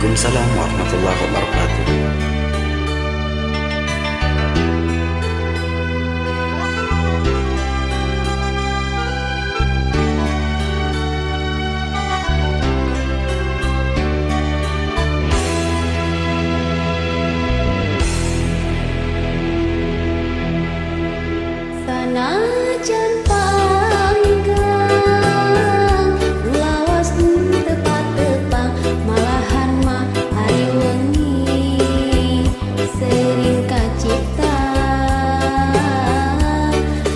Waalaikumsalam warahmatullahi wabarakatuh. Sanajan panggang lawas tepat tepang malahan mah ari wengi sering kacipta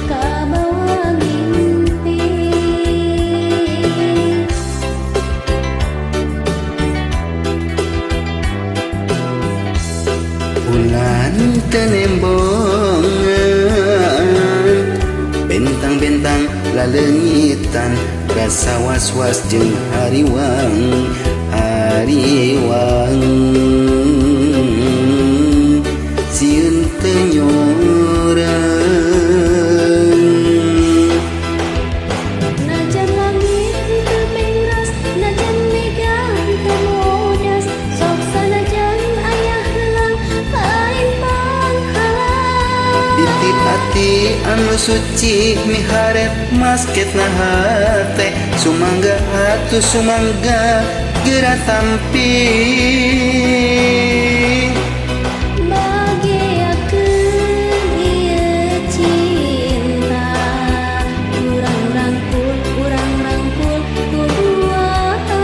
kabawa mimpi Bulan tenembongan, bentang-bentang lalengitan, rasa was-was jeung hariwang sieun teu nyorang. najan langit teu beres najan mega teu modas sok sanajan aya heula lain panghalang Titip hati anu suci miharep masketna hate sumangga atuh sumangga geura tampi bageakeun ieu cinta urang rangkul kuduaan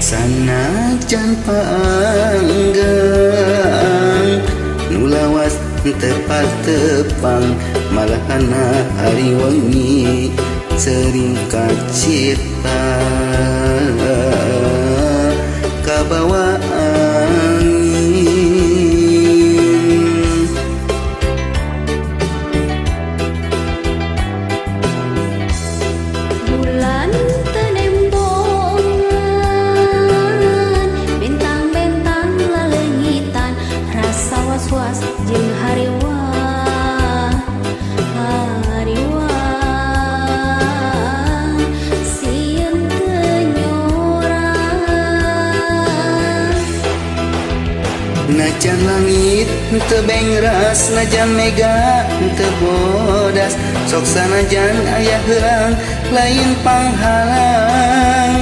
Sanajan panggang nu lawas tepat tepang malahana hari wengi sering kacipta kabawa angin. bulan tenembongan bentang-bentang lalengitan rasa was-was jeung hariwang sieun teu nyorang Najan langit teu bengras najan mega teu bodas sok sanajan aya heulang lain panghalang